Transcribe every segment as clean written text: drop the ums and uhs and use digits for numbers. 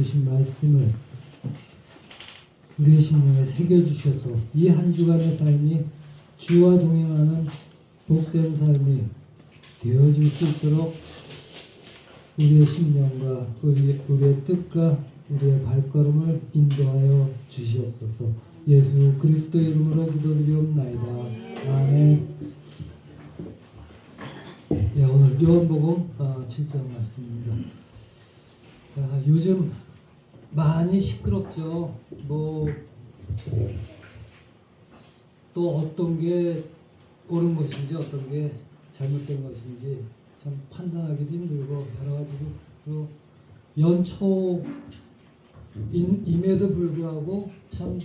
주신 말씀을 우리의 심령에 새겨주셔서 이 한 주간의 삶이 주와 동행하는 복된 삶이 되어질 수 있도록 우리의 심령과 우리의 뜻과 우리의 발걸음을 인도하여 주시옵소서. 예수 그리스도의 이름으로 기도드리옵나이다. 아멘. 예, 오늘 요한복음 7장 말씀입니다. 요즘 많이 시끄럽죠. 또 어떤 게 옳은 것인지 어떤 게 잘못된 것인지 참 판단하기도 힘들고 여러 가지로 연초임에도 불구하고 참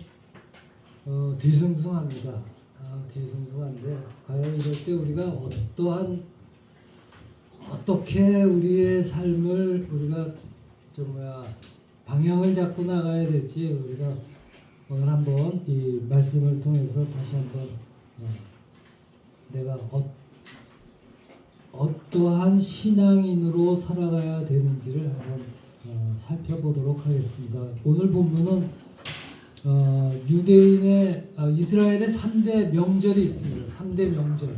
뒤숭숭합니다. 뒤숭숭한데 과연 이럴 때 우리가 어떻게 우리의 삶을 우리가 방향을 잡고 나가야 될지 우리가 오늘 한번 이 말씀을 통해서 다시 한번 내가 어떠한 신앙인으로 살아가야 되는지를 한번 살펴보도록 하겠습니다. 오늘 본문은 유대인의 이스라엘의 3대 명절이 있습니다. 3대 명절.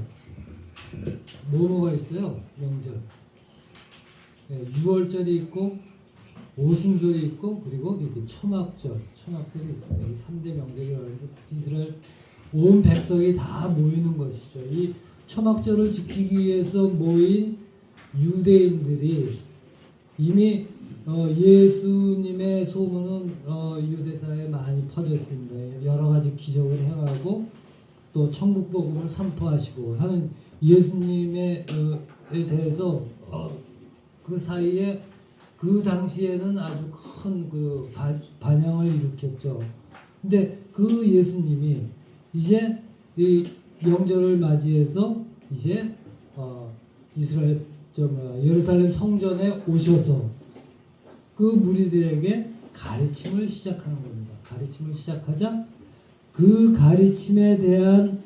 뭐가 있어요? 명절. 유월절이 있고 오순절이 있고 그리고 이렇게 초막절이 있습니다. 이 3대 명절이라고 해서 이스라엘 온 백성이 다 모이는 것이죠. 이 초막절을 지키기 위해서 모인 유대인들이 이미 예수님의 소문은 유대사에 많이 퍼졌습니다. 여러 가지 기적을 행하고 또 천국 복음을 선포하시고 하는 예수님에 대해서 그 사이에 그 당시에는 아주 큰 반향을 일으켰죠. 근데 그 예수님이 이제 이 명절을 맞이해서 이제 예루살렘 성전에 오셔서 그 무리들에게 가르침을 시작하는 겁니다. 가르침을 시작하자 그 가르침에 대한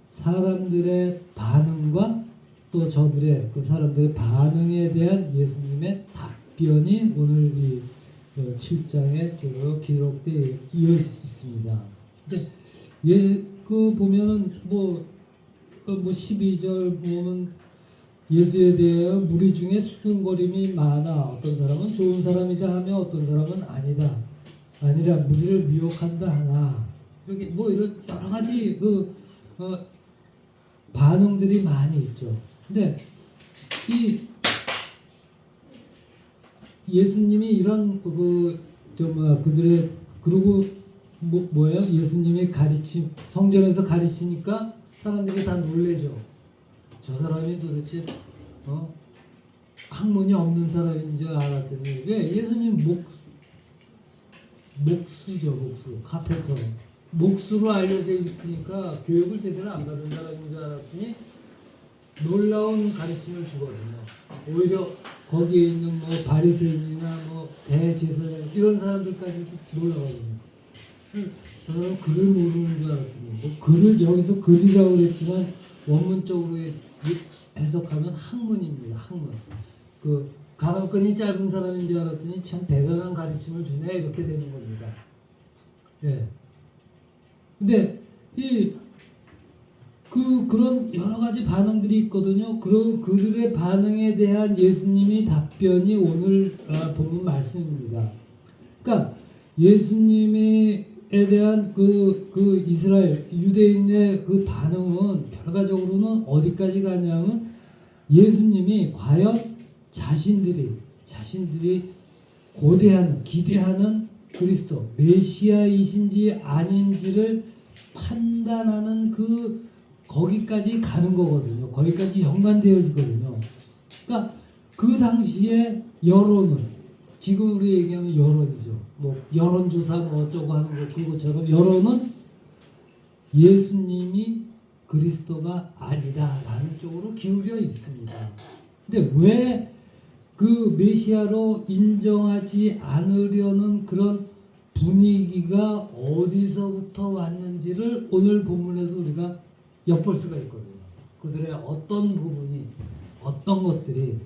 사람들의 반응과 또 저들의 그 사람들의 반응에 대한 예수님의 답변이 오늘 이 7장에 쭉 기록되어 있습니다. 그 보면은 12절 보면 예수에 대하여 무리 중에 수군거림이 많아 어떤 사람은 좋은 사람이다 하며 어떤 사람은 아니라 무리를 미혹한다 하나 이렇게 이런 여러 가지 반응들이 많이 있죠. 근데 이 예수님이 이런 그들의 그리고 예수님이 가르침 성전에서 가르치니까 사람들이 다 놀래죠. 저 사람이 도대체 학문이 없는 사람인 줄 알았더니 예수님 목수 카펜터 목수로 알려져 있으니까 교육을 제대로 안 받은 사람인 줄 알았더니 놀라운 가르침을 주거든요. 오히려 거기에 있는 바리새인이나 대제사장 이런 사람들까지도 놀라거든요. 저는 글을 모르는 줄 알았더니 글을 여기서 글이라고 그랬지만 원문적으로 해석하면 학문입니다. 학문. 가방끈이 짧은 사람인 줄 알았더니 참 대단한 가르침을 주네 이렇게 되는 겁니다. 예. 근데 그런 여러 가지 반응들이 있거든요. 그들의 반응에 대한 예수님이 답변이 오늘 본문 말씀입니다. 그러니까 예수님에 대한 이스라엘 유대인의 그 반응은 결과적으로는 어디까지 가냐면 예수님이 과연 자신들이 기대하는 그리스도 메시아이신지 아닌지를 판단하는 거기까지 가는 거거든요. 거기까지 연관되어지거든요. 그러니까 그 당시에 여론은 지금 우리 얘기하면 여론이죠. 여론조사 어쩌고 하는 그것처럼 여론은 예수님이 그리스도가 아니다라는 쪽으로 기울여 있습니다. 근데 왜 그 메시아로 인정하지 않으려는 그런 분위기가 어디서부터 왔는지를 오늘 본문에서 우리가 엿볼 수가 있거든요. 그들의 어떤 부분이 어떤 것들이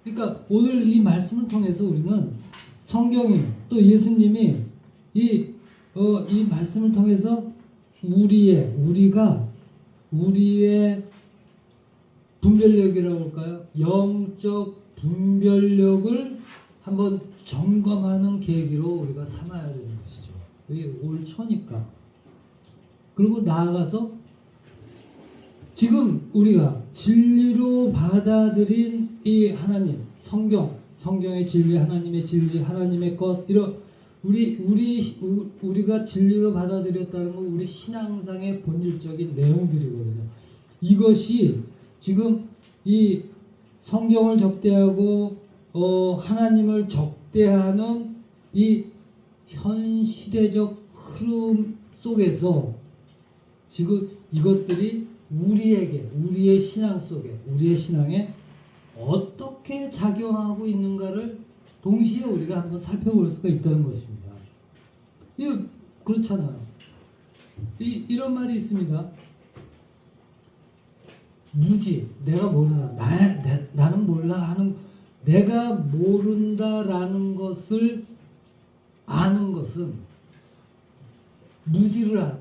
그러니까 오늘 이 말씀을 통해서 우리는 성경이 또 예수님이 이 말씀을 통해서 우리가 우리의 분별력이라고 할까요? 영적 분별력을 한번 점검하는 계기로 우리가 삼아야 되는 것이죠. 이게 올 초니까. 그리고 나아가서 지금 우리가 진리로 받아들인 이 하나님, 성경의 진리, 하나님의 진리, 하나님의 것, 이런 우리가 진리로 받아들였다는 건 우리 신앙상의 본질적인 내용들이거든요. 이것이 지금 이 성경을 적대하고 하나님을 적대하는 이 현 시대적 흐름 속에서 지금 이것들이 우리의 신앙 속에, 우리의 신앙에 어떻게 작용하고 있는가를 동시에 우리가 한번 살펴볼 수가 있다는 것입니다. 이거 그렇잖아요. 이런 말이 있습니다. 무지, 내가 모르나, 나는 몰라 하는, 내가 모른다라는 것을 아는 것은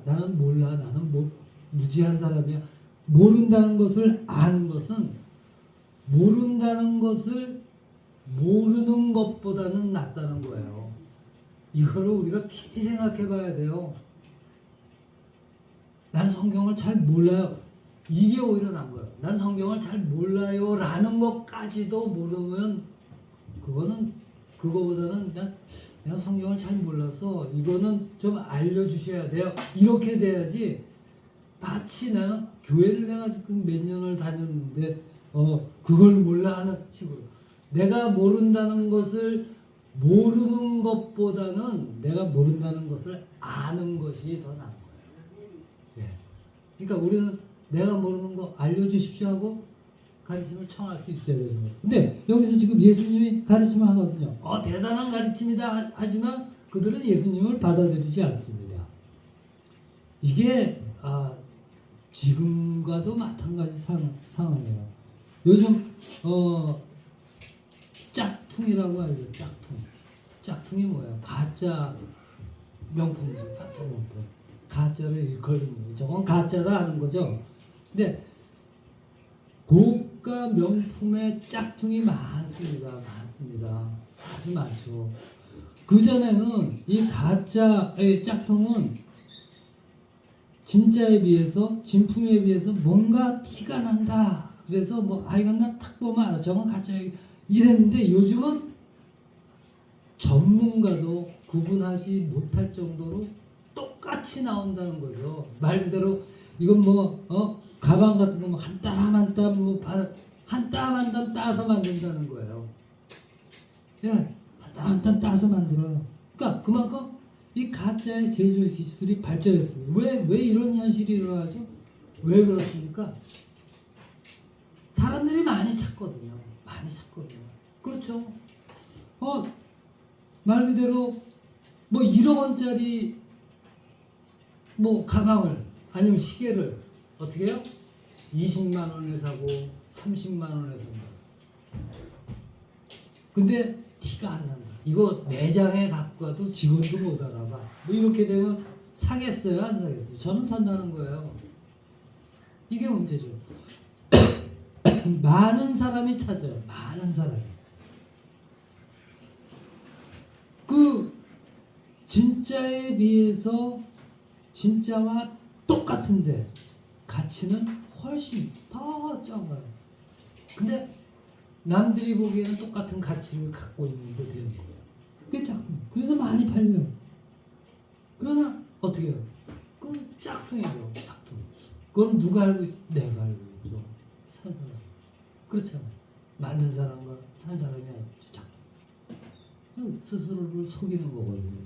나는 몰라, 나는 무지한 사람이야. 모른다는 것을 아는 것은 모른다는 것을 모르는 것보다는 낫다는 거예요. 이거를 우리가 깊이 생각해 봐야 돼요. 난 성경을 잘 몰라요. 이게 오히려 난 거예요. 난 성경을 잘 몰라요 라는 것까지도 모르면 그거보다는 내가 성경을 잘 몰라서 이거는 좀 알려주셔야 돼요. 이렇게 돼야지. 마치 나는 교회를 내가 지금 몇 년을 다녔는데 그걸 몰라 하는 식으로 내가 모른다는 것을 모르는 것보다는 내가 모른다는 것을 아는 것이 더 나은 거예요. 예. 그러니까 우리는 내가 모르는 거 알려주십시오 하고 가르침을 청할 수 있어야 되는 거예요. 근데 여기서 지금 예수님이 가르침을 하거든요. 대단한 가르침이다 하지만 그들은 예수님을 받아들이지 않습니다. 이게 지금과도 마찬가지 상황이에요. 요즘 짝퉁이라고 하죠. 짝퉁이 뭐예요? 가짜 명품이죠. 가짜 명품. 가짜를 일컬는 거죠. 저건 가짜다 하는 거죠. 근데 고가 명품의 짝퉁이 많습니다. 아주 많죠. 그전에는 이 가짜의 짝퉁은 진짜에 비해서, 진품에 비해서 뭔가 티가 난다. 그래서 이건 나 탁 보면 알아. 저건 가짜야. 이랬는데 요즘은 전문가도 구분하지 못할 정도로 똑같이 나온다는 거죠. 말 그대로 이건 가방 같은 거 한 땀 한 땀 따서 만든다는 거예요. 예, 한 땀 한 땀 따서 만들어요. 그러니까 그만큼 이 가짜의 제조 기술이 발전했습니다. 왜 이런 현실이 일어나죠? 왜 그렇습니까? 사람들이 많이 찾거든요. 그렇죠. 말 그대로 1억 원짜리 가방을 아니면 시계를 어떻게 해요? 20만 원에 사고 30만 원에 산다. 근데 티가 안 난다. 이거 매장에 갖고 가도 직원도 못 알아봐. 이렇게 되면 사겠어요? 안 사겠어요? 저는 산다는 거예요. 이게 문제죠. 많은 사람이 찾아요. 많은 사람이. 그 진짜에 비해서 진짜와 똑같은데 가치는 훨씬 더 적어요. 근데 남들이 보기에는 똑같은 가치를 갖고 있는 게 되는 거예요. 그게 짝퉁. 그래서 많이 팔려요. 그러나 어떻게 해요? 그건 짝퉁이죠. 짝퉁. 그건 누가 알고 있어? 내가 알고 있죠. 산 사람. 그렇잖아요. 만든 사람과 산 사람이 알고 있죠. 짝퉁. 스스로를 속이는 거거든요.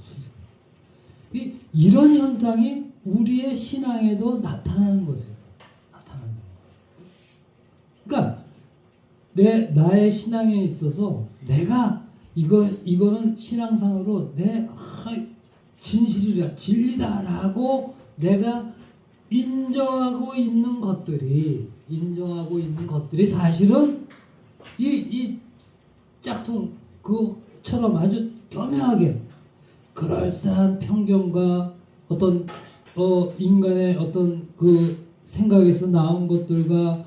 이런 현상이 우리의 신앙에도 나타나는 거죠. 그러니까 나의 신앙에 있어서 내가 이거는 신앙상으로 진실이다, 진리다라고 내가 인정하고 있는 것들이 사실은 짝퉁 그처럼 아주 교묘하게 그럴싸한 편견과 어떤 인간의 어떤 그 생각에서 나온 것들과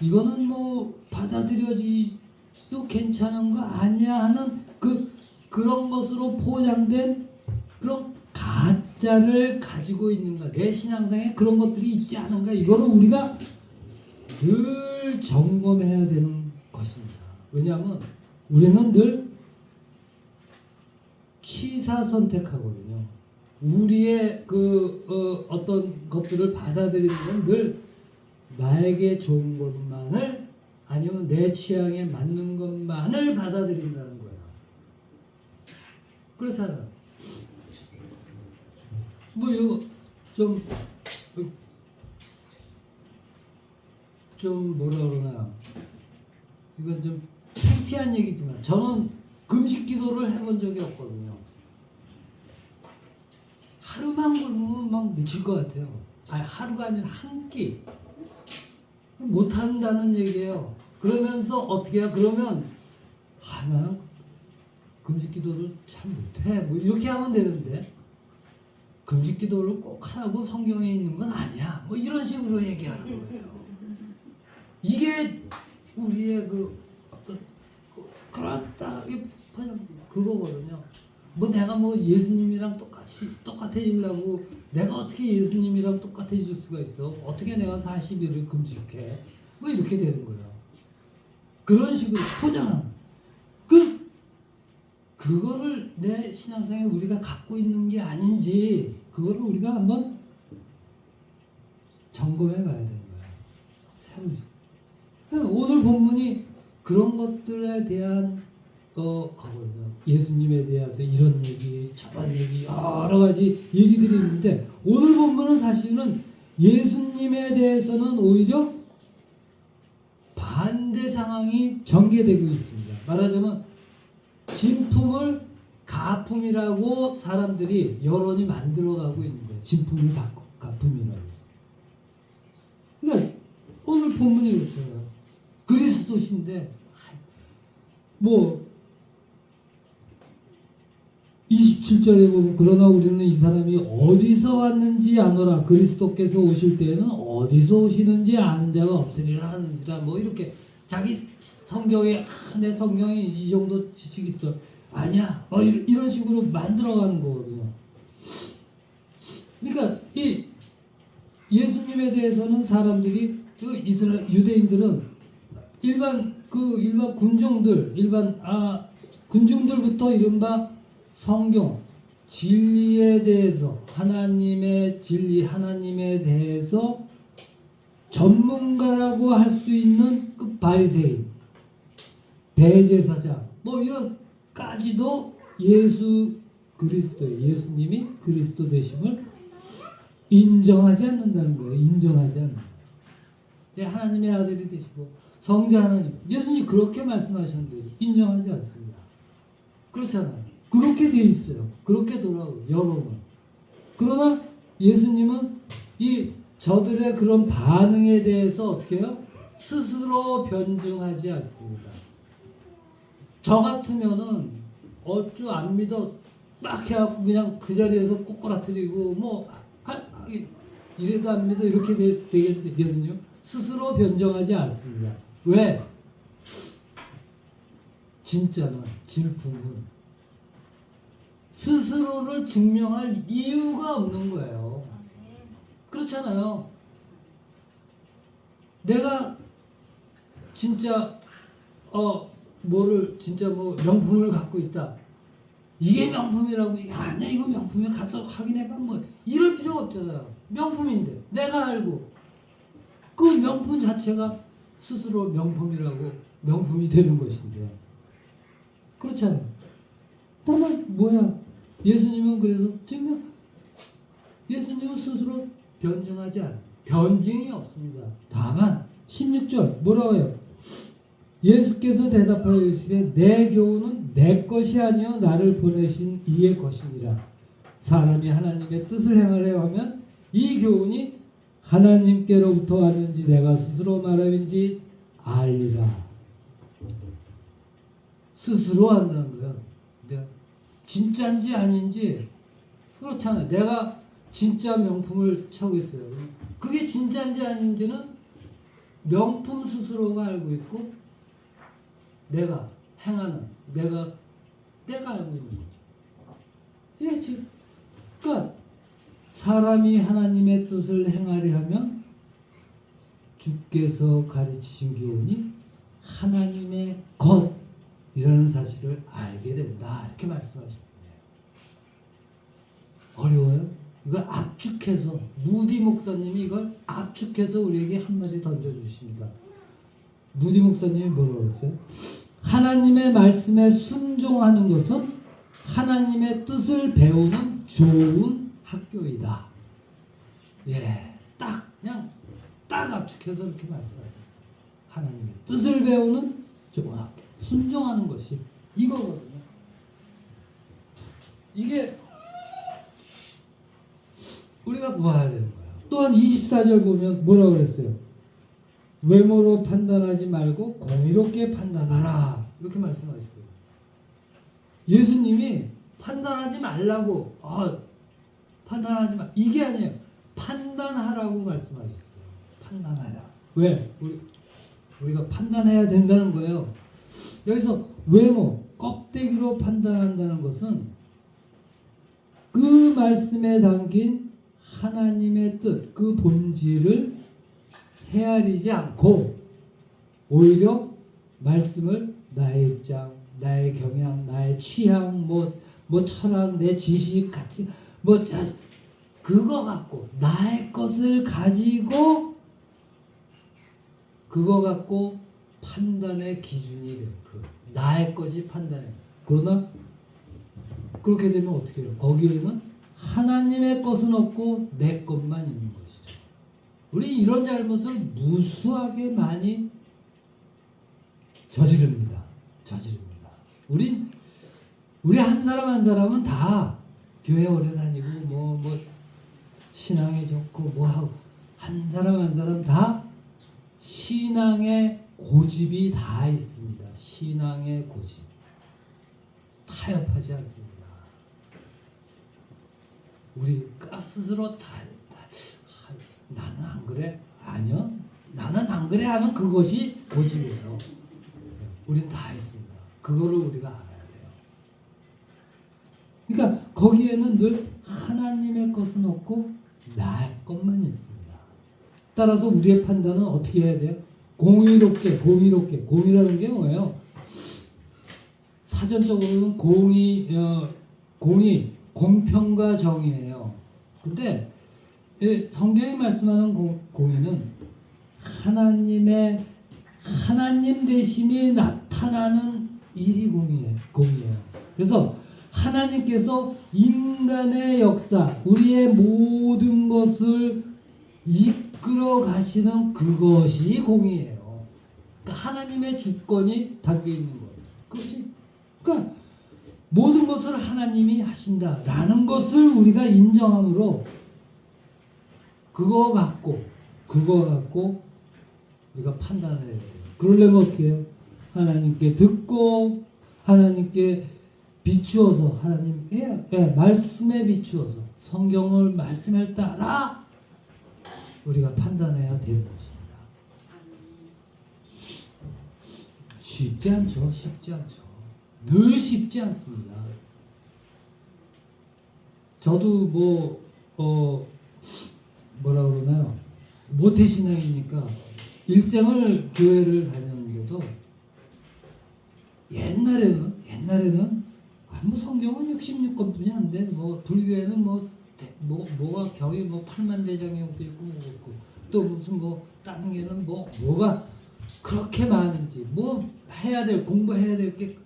이거는 뭐 받아들여지도 괜찮은 거 아니야 하는 그런 것으로 포장된 그런 가짜를 가지고 있는가, 내 신앙상에 그런 것들이 있지 않은가, 이거를 우리가 늘 점검해야 되는 것입니다. 왜냐하면 우리는 늘 취사 선택하거든요. 우리의 어떤 것들을 받아들이는 건 늘 나에게 좋은 것만을, 아니면 내 취향에 맞는 것만을 받아들인다는 거예요. 그렇잖아요. 뭐 이거 좀 뭐라 그러나, 이건 좀 창피한 얘기지만 저는 금식 기도를 해본 적이 없거든요. 하루만 굶으면 막 미칠 것 같아요. 아니, 하루가 아니라 한 끼 못한다는 얘기예요. 그러면서 어떻게 해요? 그러면 나는 금식 기도를 잘 못해, 뭐 이렇게 하면 되는데, 금식 기도를 꼭 하라고 성경에 있는 건 아니야, 뭐 이런 식으로 얘기하는 거예요. 이게 우리의 그렇다 그거거든요. 뭐 내가 뭐 예수님이랑 똑같아지려고, 내가 어떻게 예수님이랑 똑같아질 수가 있어? 어떻게 내가 40일을 금식해? 뭐 이렇게 되는 거예요. 그런 식으로 포장하는. 그거를 내 신앙상에 우리가 갖고 있는 게 아닌지, 그거를 우리가 한번 점검해 봐야 되는 거예요. 오늘 본문이 그런 것들에 대한 거거든요. 예수님에 대해서 이런 얘기, 저런 얘기, 여러 가지 얘기들이 있는데, 오늘 본문은 사실은 예수님에 대해서는 오히려 반대 상황이 전개되고 있습니다. 말하자면 진품을 가품이라고 사람들이, 여론이 만들어가고 있는 거예요. 진품을 가품이라고. 그러니까 오늘 본문이 그렇잖아요. 그리스도신데 뭐 27절에 보면, 그러나 우리는 이 사람이 어디서 왔는지 아노라, 그리스도께서 오실 때에는 어디서 오시는지 아는 자가 없으리라 하는지라, 뭐 이렇게 자기 성경에, 내 성경에 이 정도 지식이 있어, 아니야, 이런 식으로 만들어가는 거거든요. 그러니까 이 예수님에 대해서는 사람들이, 유대인들은 일반 군중들부터 이른바 성경 진리에 대해서, 하나님의 진리, 하나님에 대해서 전문가라고 할 수 있는 그 바리새인, 대제사장, 뭐 이런까지도 예수님이 그리스도 되심을 인정하지 않는다는 거예요. 인정하지 않는. 하나님의 아들이 되시고 성자 하나님, 예수님 그렇게 말씀하셨는데 인정하지 않습니다. 그렇잖아요. 그렇게 돼 있어요. 그렇게 돌아가고, 여러분. 그러나 예수님은 이 저들의 그런 반응에 대해서 어떻게 해요? 스스로 변증하지 않습니다. 저 같으면은 어쭈 안 믿어 막 해갖고 그냥 그 자리에서 꼬꾸라뜨리고 뭐 이래도 안 믿어, 이렇게 되겠는데, 예수님 스스로 변정하지 않습니다. 왜? 진짜는, 진품은 스스로를 증명할 이유가 없는 거예요. 그렇잖아요. 내가 진짜 진짜 뭐 명품을 갖고 있다, 이게 명품이라고, 아니야 이거 명품이, 가서 확인해봐, 뭐 이럴 필요가 없잖아요. 명품인데 내가 알고, 그 명품 자체가 스스로 명품이라고, 명품이 되는 것인데, 그렇잖아요. 다만 뭐야, 예수님은 그래서 예수님은 스스로 변증하지 않아요. 변증이 없습니다. 다만 16절 뭐라고 해요? 예수께서 대답하여 이르시되 내 교훈은 내 것이 아니요 나를 보내신 이의 것이니라. 사람이 하나님의 뜻을 행하려 하면 이 교훈이 하나님께로부터 왔는지 내가 스스로 말함인지 알리라. 스스로 한다는 거야. 내가 진짜인지 아닌지 그렇잖아요. 내가 진짜 명품을 차고 있어요. 그게 진짜인지 아닌지는 명품 스스로가 알고 있고 내가 행하는 내가 알고 있는 거죠. 예, 지금 그러니까 사람이 하나님의 뜻을 행하려 하면 주께서 가르치신 교훈이 하나님의 것이라는 사실을 알게 된다. 이렇게 말씀하십니다. 어려워요? 이걸 압축해서 무디 목사님이 이걸 압축해서 우리에게 한마디 던져주십니다. 무디 목사님이 뭐라고 했어요? 하나님의 말씀에 순종하는 것은 하나님의 뜻을 배우는 좋은 학교이다. 예, 그냥 딱 압축해서 이렇게 말씀하세요. 하나님의 뜻을 배우는 좋은 학교. 순종하는 것이 이거거든요. 이게 우리가 모아야 되는 거예요. 또한 24절 보면 뭐라고 그랬어요? 외모로 판단하지 말고 공의롭게 판단하라. 이렇게 말씀하시고요. 예수님이 판단하지 말라고 판단하지 마. 이게 아니에요. 판단하라고 말씀하셨어요. 판단하라. 왜? 우리가 판단해야 된다는 거예요. 여기서 외모, 껍데기로 판단한다는 것은 그 말씀에 담긴 하나님의 뜻, 그 본질을 헤아리지 않고 오히려 말씀을 나의 입장, 나의 경향, 나의 취향, 뭐 철학, 내 지식, 가치, 그거 갖고 나의 것을 가지고 그거 갖고 판단의 기준이 돼요. 나의 것이 판단해. 그러나 그렇게 되면 어떻게 해요? 거기에는 하나님의 것은 없고 내 것만 있는 것이죠. 우리 이런 잘못을 무수하게 많이 저지릅니다. 우리 한 사람 한 사람은 다 교회 오래 다니고 뭐 신앙이 좋고 뭐 하고 한 사람 한 사람 다 신앙의 고집이 다 있습니다. 신앙의 고집. 타협하지 않습니다. 우리가 스스로 나는 안 그래? 아니요. 나는 안 그래 하는 그것이 고집이에요. 우린 다 있습니다. 그거를 우리가 알아야 돼요. 그러니까 거기에는 늘 하나님의 것은 없고 나의 것만 있습니다. 따라서 우리의 판단은 어떻게 해야 돼요? 공의롭게. 공의라는 게 뭐예요? 사전적으로는 공평과 정의예요. 근데 성경이 말씀하는 공의는 하나님 되심이 나타나는 일이 공의예요. 그래서 하나님께서 인간의 역사, 우리의 모든 것을 이끌어 가시는 그것이 공의예요. 그러니까 하나님의 주권이 담겨 있는 거예요. 그러니까 모든 것을 하나님이 하신다라는 것을 우리가 인정함으로 그거 갖고 우리가 판단을 해야 돼요. 그러려면 어떻게 해요? 하나님께 듣고 하나님께 비추어서 말씀에 비추어서 성경을 말씀에 따라 우리가 판단해야 되는 것입니다. 쉽지 않죠. 늘 쉽지 않습니다. 저도 뭐라 그러나요? 모태신앙이니까 일생을 교회를 다녔는데도 옛날에는 성경은 66권뿐이 안 돼. 불교에는 뭐가 겨우 8만 대장경도 있고 또 무슨 다른 게는 뭐가 그렇게 많은지 공부해야 될 게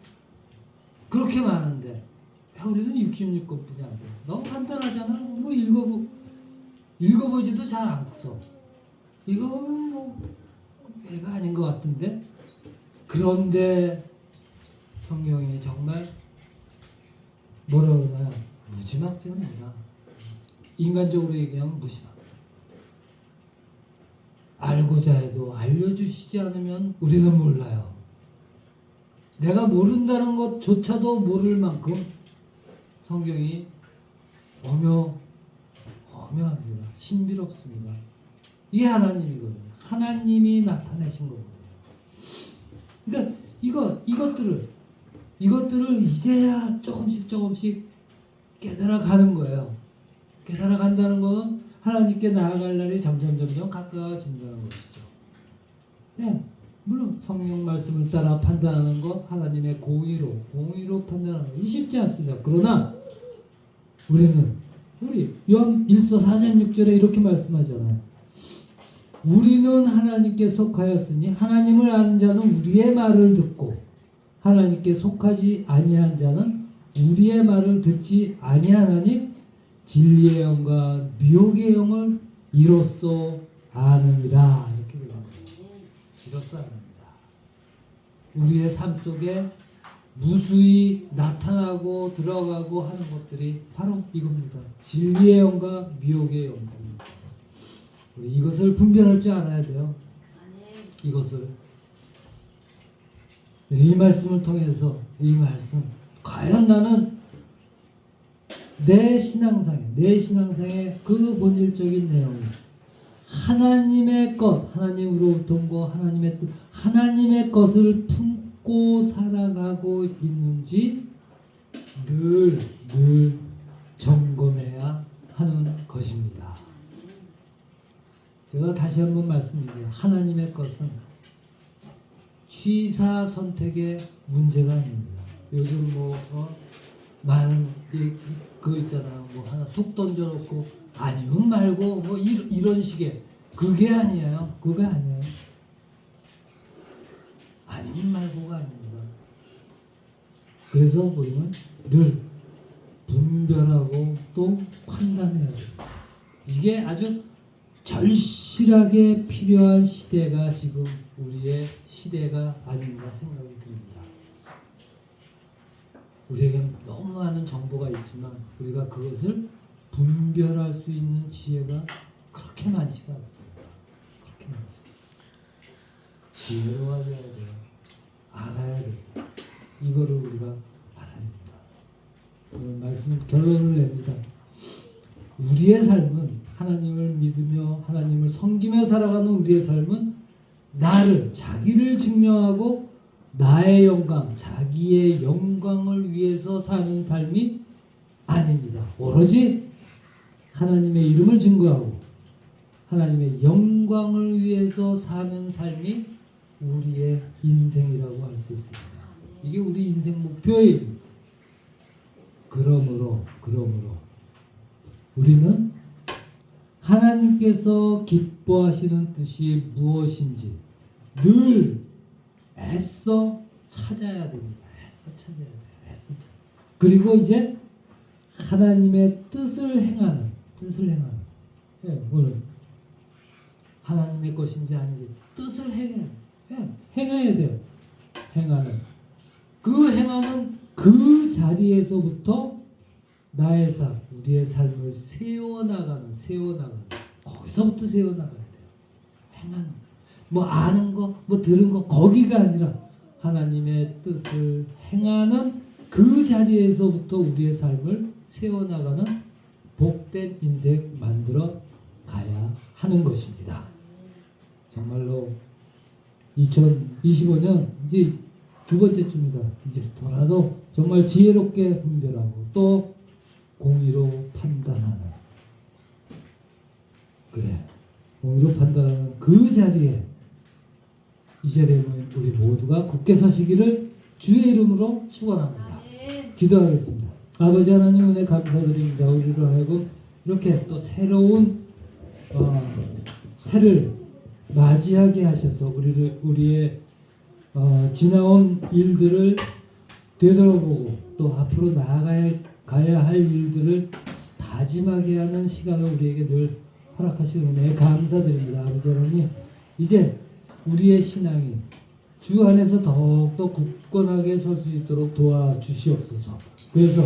그렇게 많은데 우리는 66권뿐이 안 돼. 너무 간단하잖아. 읽어보지도 잘 않고서 이거는 별거 아닌 것 같은데 그런데 성경이 정말 뭐라 그러나요? 무지막지합니다. 인간적으로 얘기하면 무지막. 알고자 해도 알려주시지 않으면 우리는 몰라요. 내가 모른다는 것조차도 모를 만큼 성경이 오묘합니다. 신비롭습니다. 이게 하나님이거든요. 하나님이 나타내신 거거든요. 그러니까 이것들을 이제야 조금씩 깨달아가는 거예요. 깨달아간다는 것은 하나님께 나아갈 날이 점점 가까워진다는 것이죠. 네, 물론 성령 말씀을 따라 판단하는 것, 하나님의 공의로 판단하는 것이 쉽지 않습니다. 그러나 우리 요한 1서 4장 6절에 이렇게 말씀하잖아요. 우리는 하나님께 속하였으니 하나님을 아는 자는 우리의 말을 듣고 하나님께 속하지 아니한 자는 우리의 말을 듣지 아니하나니 진리의 영과 미혹의 영을 이로써 아느니라. 이렇게 됩니다. 이로써 아느니라. 우리의 삶 속에 무수히 나타나고 들어가고 하는 것들이 바로 이겁니다. 진리의 영과 미혹의 영입니다. 우리 이것을 분별할 줄 알아야 돼요. 이것을. 이 말씀을 통해서 이 말씀 과연 나는 내 신앙상의 그 본질적인 내용이 하나님의 것, 하나님으로부터 온 거, 하나님의 뜻, 하나님의 것을 품고 살아가고 있는지 늘 점검해야 하는 것입니다. 제가 다시 한번 말씀드려요. 하나님의 것은 취사 선택의 문제가 아닙니다. 요즘 많은 그거 있잖아요. 하나 툭 던져놓고 아니면 말고 이런 식의 그게 아니에요. 그거 아니에요. 아니면 말고가 아닙니다. 그래서 우리는 늘 분별하고 또 판단해야 됩니다. 이게 아주 절실하게 필요한 시대가 지금 우리의 시대가 아닌가 생각이 듭니다. 우리에게 너무 많은 정보가 있지만 우리가 그것을 분별할 수 있는 지혜가 그렇게 많지가 않습니다. 그렇게 많지. 지혜로워져야 돼요. 알아야 돼요. 이거를 우리가 알아야 됩니다. 말씀 결론을 냅니다. 우리의 삶은 하나님을 믿으며 하나님을 섬기며 살아가는 우리의 삶은 자기를 증명하고 나의 영광, 자기의 영광을 위해서 사는 삶이 아닙니다. 오로지 하나님의 이름을 증거하고 하나님의 영광을 위해서 사는 삶이 우리의 인생이라고 할 수 있습니다. 이게 우리 인생 목표입니다. 그러므로 우리는 하나님께서 기뻐하시는 뜻이 무엇인지 늘 애써 찾아야 됩니다. 애써 찾아야 돼요. 그리고 이제 하나님의 뜻을 행하는 오늘 하나님의 것인지 아닌지 뜻을 행해야 돼요. 행하는 그 자리에서부터 나의 삶, 우리의 삶을 세워나가는 거기서부터 세워나가야 돼요. 행하는 아는 거, 들은 거 거기가 아니라 하나님의 뜻을 행하는 그 자리에서부터 우리의 삶을 세워나가는 복된 인생 만들어 가야 하는 것입니다. 정말로 2025년 이제 두 번째 주입니다. 이제부터라도 정말 지혜롭게 분별하고 또 공의로 판단하는 공의로 판단하는 그 자리에 이 자리에 우리 모두가 굳게 서시기를 주의 이름으로 축원합니다. 기도하겠습니다. 아버지 하나님 은혜 감사드립니다. 우리로 하여금 이렇게 또 새로운 해를 맞이하게 하셔서 우리의 지나온 일들을 되돌아보고 또 앞으로 나아가야 할 일들을 다짐하게 하는 시간을 우리에게 늘 허락하시는 은혜에 감사드립니다. 아버지 하나님, 이제 우리의 신앙이 주 안에서 더욱더 굳건하게 설 수 있도록 도와주시옵소서. 그래서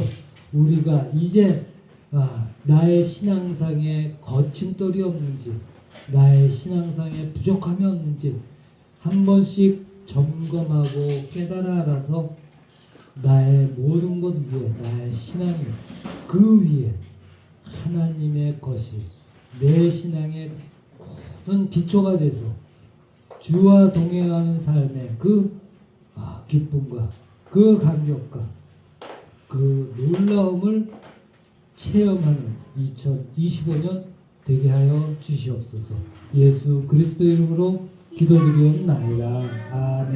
우리가 이제 나의 신앙상에 거침돌이 없는지, 나의 신앙상에 부족함이 없는지 한 번씩 점검하고 깨달아 알아서 나의 모든 것 위에 나의 신앙이 그 위에 하나님의 것이 내 신앙의 큰 기초가 돼서 주와 동행하는 삶의 그 기쁨과 그 감격과 그 놀라움을 체험하는 2025년 되게 하여 주시옵소서. 예수 그리스도 이름으로 기도드리옵나이다. 아멘.